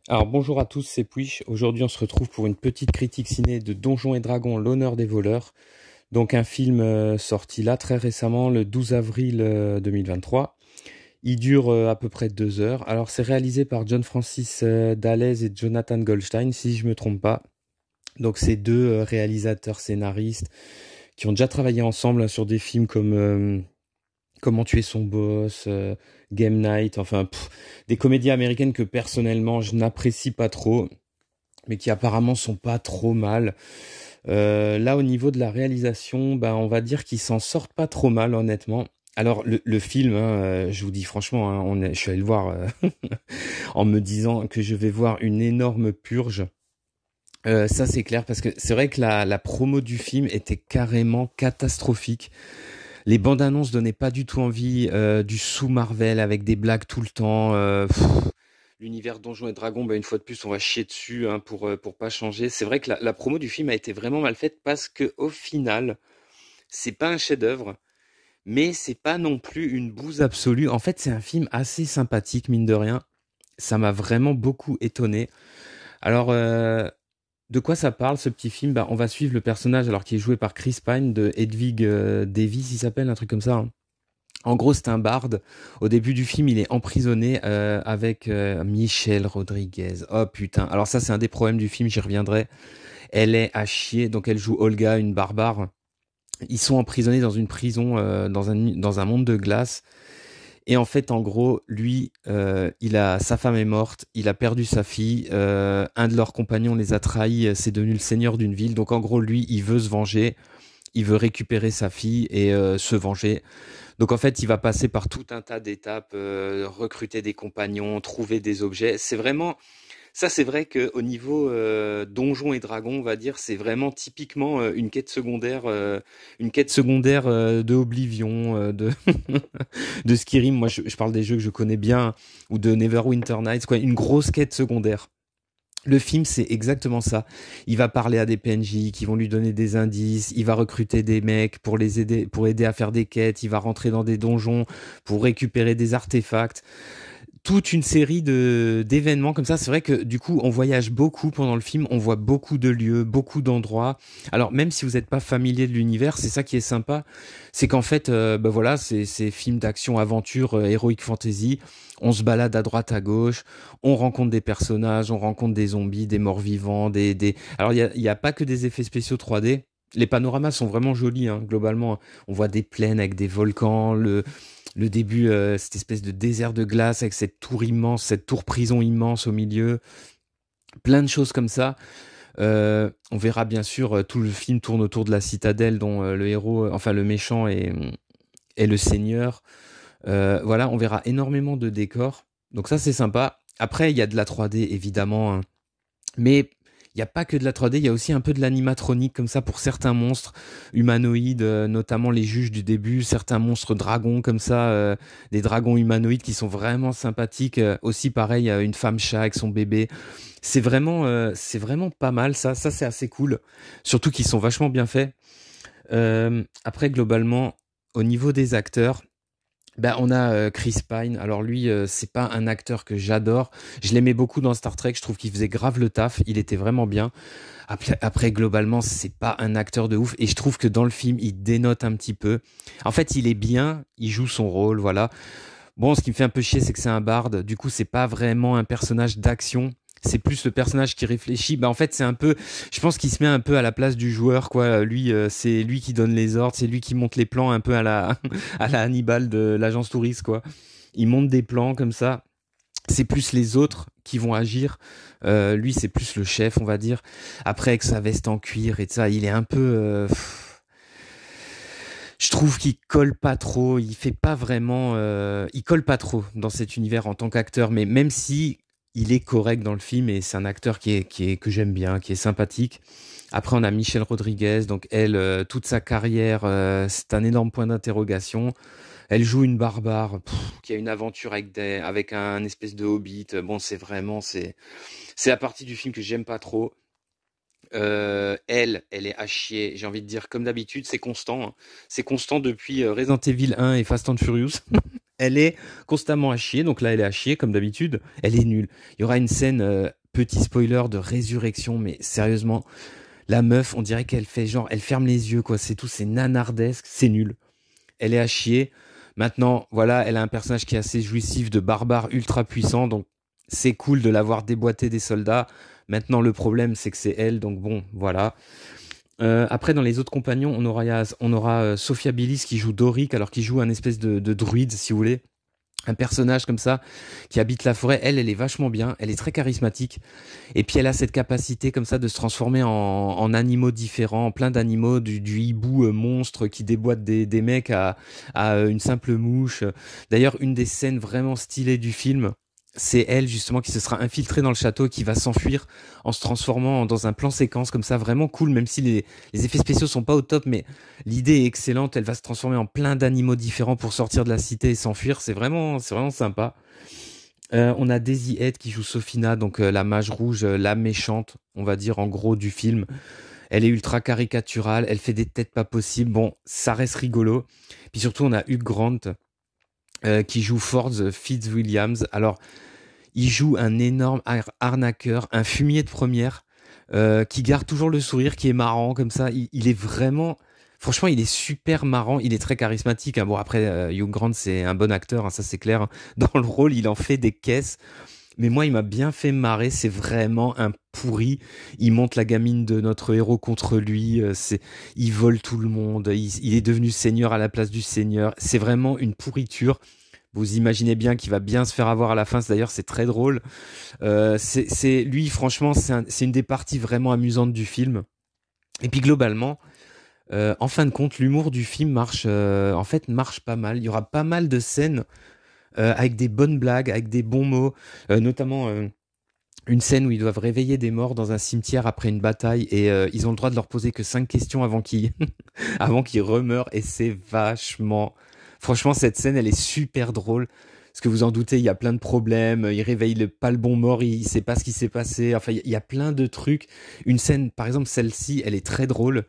Alors bonjour à tous, c'est Puich. Aujourd'hui on se retrouve pour une petite critique ciné de Donjons et Dragons, l'honneur des voleurs. Donc un film sorti là très récemment, le 12 avril 2023. Il dure à peu près 2 heures. Alors c'est réalisé par John Francis Dalez et Jonathan Goldstein, si je me trompe pas. Donc c'est deux réalisateurs scénaristes qui ont déjà travaillé ensemble sur des films comme Comment tuer son boss, Game Night, enfin des comédies américaines que personnellement je n'apprécie pas trop, mais qui apparemment sont pas trop mal. Là, au niveau de la réalisation, ben, on va dire qu'ils s'en sortent pas trop mal, honnêtement. Alors, le film, hein, je vous dis franchement, hein, je suis allé le voir en me disant que je vais voir une énorme purge. Ça, c'est clair, parce que c'est vrai que la promo du film était carrément catastrophique. Les bandes annonces donnaient pas du tout envie, du sous-Marvel avec des blagues tout le temps. L'univers Donjons et Dragons, bah, une fois de plus, on va chier dessus hein, pour pas changer. C'est vrai que la promo du film a été vraiment mal faite parce que au final, c'est pas un chef-d'œuvre, mais c'est pas non plus une bouse absolue. En fait, c'est un film assez sympathique, mine de rien. Ça m'a vraiment beaucoup étonné. Alors, de quoi ça parle ce petit film? Bah, on va suivre le personnage alors qui est joué par Chris Pine de Hedwig Davis, il s'appelle un truc comme ça, hein. En gros, c'est un barde. Au début du film, il est emprisonné avec Michelle Rodriguez. Oh putain. Alors ça, c'est un des problèmes du film, j'y reviendrai. Elle est à chier, donc elle joue Olga, une barbare. Ils sont emprisonnés dans une prison, dans un monde de glace. Et en fait, en gros, lui, sa femme est morte, il a perdu sa fille, un de leurs compagnons les a trahis, c'est devenu le seigneur d'une ville. Donc en gros, lui, il veut se venger, il veut récupérer sa fille et se venger. Donc en fait, il va passer par tout un tas d'étapes, recruter des compagnons, trouver des objets. C'est vrai que au niveau Donjons et Dragons, on va dire, c'est vraiment typiquement une quête secondaire de Oblivion, de Skyrim. Moi, je parle des jeux que je connais bien, ou de Neverwinter Nights, quoi, une grosse quête secondaire. Le film, c'est exactement ça. Il va parler à des PNJ qui vont lui donner des indices. Il va recruter des mecs pour aider à faire des quêtes. Il va rentrer dans des donjons pour récupérer des artefacts, toute une série d'événements comme ça. C'est vrai que du coup, on voyage beaucoup pendant le film, on voit beaucoup de lieux, beaucoup d'endroits. Alors même si vous n'êtes pas familier de l'univers, c'est ça qui est sympa, c'est qu'en fait, ben voilà, c'est film d'action, aventure, heroic fantasy. On se balade à droite, à gauche, on rencontre des personnages, on rencontre des zombies, des morts-vivants, Alors il y a pas que des effets spéciaux 3D. Les panoramas sont vraiment jolis, hein, globalement. On voit des plaines avec des volcans, le début, cette espèce de désert de glace avec cette tour immense, cette tour prison immense au milieu, plein de choses comme ça. On verra bien sûr, tout le film tourne autour de la citadelle dont le héros, enfin le méchant est le seigneur. Voilà, on verra énormément de décors. Donc ça c'est sympa. Après, il y a de la 3D évidemment, hein. Mais il n'y a pas que de la 3D, il y a aussi un peu de l'animatronique comme ça pour certains monstres humanoïdes, notamment les juges du début, certains monstres dragons comme ça, des dragons humanoïdes qui sont vraiment sympathiques. Aussi pareil, une femme chat avec son bébé. C'est vraiment pas mal ça. Ça c'est assez cool. Surtout qu'ils sont vachement bien faits. Après globalement, au niveau des acteurs, ben, on a Chris Pine. Alors lui, c'est pas un acteur que j'adore. Je l'aimais beaucoup dans Star Trek. Je trouve qu'il faisait grave le taf. Il était vraiment bien. Après, globalement, c'est pas un acteur de ouf. Et je trouve que dans le film, il dénote un petit peu. En fait, il est bien. Il joue son rôle, voilà. Bon, ce qui me fait un peu chier, c'est que c'est un barde. Du coup, c'est pas vraiment un personnage d'action. C'est plus le personnage qui réfléchit. Bah en fait, c'est un peu, je pense qu'il se met un peu à la place du joueur, quoi. Lui, c'est lui qui donne les ordres, c'est lui qui monte les plans un peu à la à la Hannibal de l'agence touriste, quoi. Il monte des plans comme ça. C'est plus les autres qui vont agir. Lui, c'est plus le chef, on va dire. Après, avec sa veste en cuir et tout ça, il est un peu. Je trouve qu'il colle pas trop. Il fait pas vraiment. Il colle pas trop dans cet univers en tant qu'acteur. Mais même si il est correct dans le film et c'est un acteur que j'aime bien, qui est sympathique. Après, on a Michelle Rodriguez. Donc elle, toute sa carrière, c'est un énorme point d'interrogation. Elle joue une barbare qui a une aventure avec un espèce de hobbit. Bon, c'est la partie du film que j'aime pas trop. Elle est à chier. J'ai envie de dire, comme d'habitude, c'est constant, hein. C'est constant depuis Resident Evil 1 et Fast and Furious. Elle est constamment à chier. Donc là, elle est à chier, comme d'habitude. Elle est nulle. Il y aura une scène petit spoiler de résurrection, mais sérieusement, la meuf, on dirait qu'elle fait genre, elle ferme les yeux, quoi. C'est tout, c'est nanardesque, c'est nul. Elle est à chier. Maintenant, voilà, elle a un personnage qui est assez jouissif de barbare ultra puissant, donc c'est cool de l'avoir déboîté des soldats. Maintenant, le problème, c'est que c'est elle, donc bon, voilà. Après, dans les autres compagnons, on aura Sophia Billis qui joue Doric, alors qu'il joue un espèce de druide, si vous voulez. Un personnage comme ça qui habite la forêt. Elle est vachement bien. Elle est très charismatique. Et puis, elle a cette capacité comme ça de se transformer en animaux différents, en plein d'animaux, du hibou monstre qui déboîte des mecs à une simple mouche. D'ailleurs, une des scènes vraiment stylées du film, c'est elle justement qui se sera infiltrée dans le château et qui va s'enfuir en se transformant dans un plan séquence comme ça, vraiment cool, même si les effets spéciaux sont pas au top, mais l'idée est excellente. Elle va se transformer en plein d'animaux différents pour sortir de la cité et s'enfuir. C'est vraiment sympa. On a Daisy Head qui joue Sophina, donc la mage rouge, la méchante, on va dire en gros du film. Elle est ultra caricaturale, elle fait des têtes pas possibles. Bon, ça reste rigolo. Puis surtout, on a Hugh Grant qui joue Ford Fitzwilliams. Alors, il joue un énorme arnaqueur, un fumier de première, qui garde toujours le sourire, qui est marrant comme ça. Il est vraiment... Franchement, il est super marrant, il est très charismatique, hein. Bon, après, Hugh Grant, c'est un bon acteur, hein, ça c'est clair, hein. Dans le rôle, il en fait des caisses. Mais moi, il m'a bien fait marrer, c'est vraiment un pourri. Il monte la gamine de notre héros contre lui, il vole tout le monde, il est devenu seigneur à la place du seigneur. C'est vraiment une pourriture. Vous imaginez bien qu'il va bien se faire avoir à la fin. D'ailleurs, c'est très drôle. Lui, franchement, c'est une des parties vraiment amusantes du film. Et puis globalement, en fin de compte, l'humour du film marche pas mal. Il y aura pas mal de scènes avec des bonnes blagues, avec des bons mots, notamment une scène où ils doivent réveiller des morts dans un cimetière après une bataille et ils ont le droit de leur poser que 5 questions avant qu'ils avant qu'ils remeurent et c'est vachement... Franchement, cette scène, elle est super drôle. Parce que vous en doutez, il y a plein de problèmes. Il réveille pas le bon mort, il sait pas ce qui s'est passé. Enfin, il y a plein de trucs. Une scène, par exemple, celle-ci, elle est très drôle.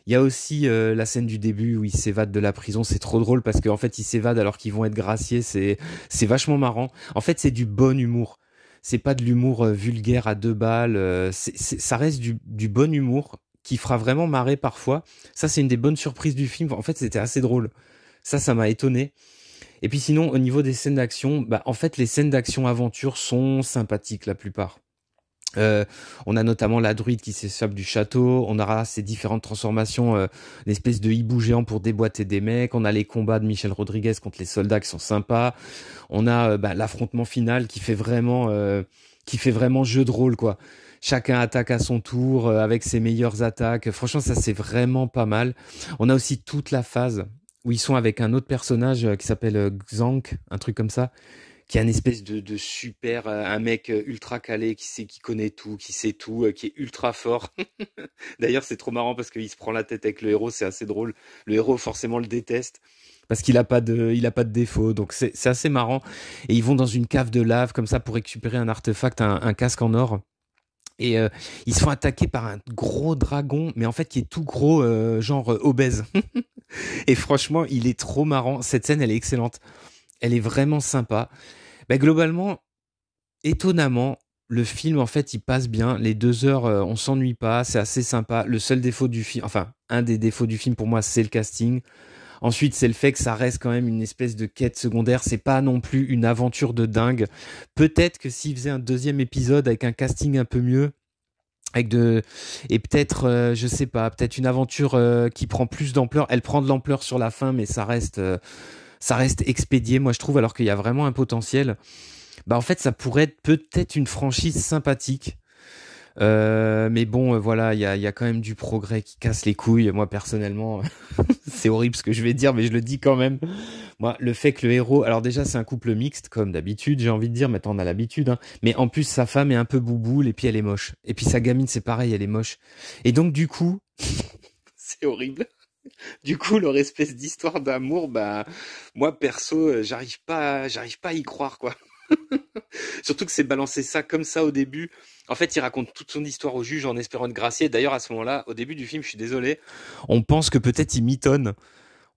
Il y a aussi la scène du début où ils s'évadent de la prison. C'est trop drôle parce qu'en fait, ils s'évadent alors qu'ils vont être graciés. C'est vachement marrant. En fait, c'est du bon humour. C'est pas de l'humour vulgaire à 2 balles. Ça reste du bon humour qui fera vraiment marrer parfois. Ça, c'est une des bonnes surprises du film. En fait, c'était assez drôle. Ça m'a étonné. Et puis sinon, au niveau des scènes d'action, bah, en fait, les scènes d'action-aventure sont sympathiques la plupart. On a notamment la druide qui s'échappe du château, on aura ces différentes transformations, une espèce de hibou géant pour déboîter des mecs, on a les combats de Michel Rodriguez contre les soldats qui sont sympas, on a l'affrontement final qui fait vraiment jeu de rôle, quoi. Chacun attaque à son tour avec ses meilleures attaques. Franchement, ça c'est vraiment pas mal. On a aussi toute la phase où ils sont avec un autre personnage qui s'appelle Xank, un truc comme ça, qui est un espèce de super, un mec ultra calé, qui connaît tout, qui sait tout, qui est ultra fort. D'ailleurs, c'est trop marrant parce qu'il se prend la tête avec le héros, c'est assez drôle. Le héros forcément le déteste parce il a pas de défaut, donc c'est assez marrant. Et ils vont dans une cave de lave comme ça pour récupérer un artefact, un casque en or. Et ils se font attaquer par un gros dragon, mais en fait qui est tout gros, genre obèse. Et franchement, il est trop marrant. Cette scène, elle est excellente. Elle est vraiment sympa. Bah, globalement, étonnamment, le film, en fait, il passe bien. Les 2 heures, on s'ennuie pas. C'est assez sympa. Le seul défaut du film, enfin, un des défauts du film pour moi, c'est le casting. Ensuite, c'est le fait que ça reste quand même une espèce de quête secondaire. C'est pas non plus une aventure de dingue. Peut-être que s'il faisait un 2e épisode avec un casting un peu mieux, et peut-être, je sais pas, peut-être une aventure qui prend plus d'ampleur. Elle prend de l'ampleur sur la fin, mais ça reste expédié, moi je trouve, alors qu'il y a vraiment un potentiel. Bah en fait, ça pourrait être peut-être une franchise sympathique. Mais bon, voilà, il y a quand même du progrès qui casse les couilles. Moi, personnellement, c'est horrible ce que je vais dire, mais je le dis quand même. Moi, le fait que le héros... Alors déjà, c'est un couple mixte, comme d'habitude, j'ai envie de dire. Maintenant, on a l'habitude, hein. Mais en plus, sa femme est un peu bouboule, et puis elle est moche. Et puis sa gamine, c'est pareil, elle est moche. Et donc, du coup... c'est horrible. Du coup, leur espèce d'histoire d'amour, bah... Moi, perso, j'arrive pas à y croire, quoi. Surtout que c'est balancé ça comme ça au début. En fait, il raconte toute son histoire au juge en espérant être gracié. D'ailleurs, à ce moment-là, au début du film, je suis désolé, on pense que peut-être il mitonne.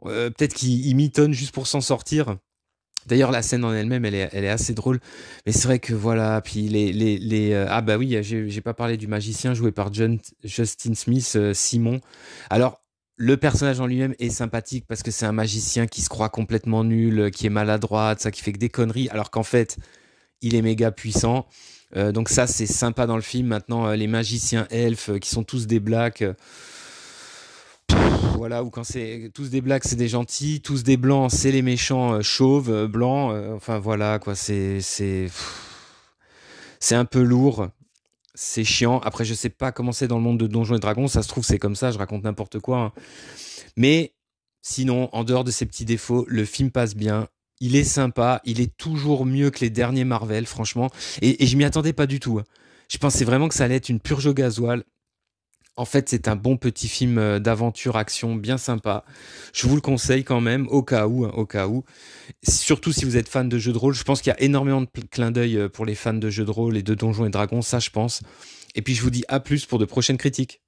Peut-être qu'il mitonne juste pour s'en sortir. D'ailleurs, la scène en elle-même, elle est assez drôle. Mais c'est vrai que voilà, puis ah bah oui, j'ai pas parlé du magicien joué par Justin Smith, Simon. Alors, le personnage en lui-même est sympathique parce que c'est un magicien qui se croit complètement nul, qui est maladroit, ça, qui fait que des conneries, alors qu'en fait, il est méga puissant. Donc ça, c'est sympa dans le film. Maintenant, les magiciens elfes, qui sont tous des blacks, voilà, ou quand c'est tous des blacks, c'est des gentils, tous des blancs, c'est les méchants, chauves, blancs. Enfin voilà, quoi, c'est un peu lourd, c'est chiant. Après, je sais pas comment c'est dans le monde de Donjons et Dragons. Ça se trouve, c'est comme ça. Je raconte n'importe quoi, hein. Mais sinon, en dehors de ces petits défauts, le film passe bien. Il est sympa. Il est toujours mieux que les derniers Marvel, franchement. Et je m'y attendais pas du tout, hein. Je pensais vraiment que ça allait être une purge au gasoil. En fait, c'est un bon petit film d'aventure, action, bien sympa. Je vous le conseille quand même, au cas où, hein, au cas où. Surtout si vous êtes fan de jeux de rôle. Je pense qu'il y a énormément de clins d'œil pour les fans de jeux de rôle et de Donjons et Dragons, ça je pense. Et puis je vous dis à plus pour de prochaines critiques.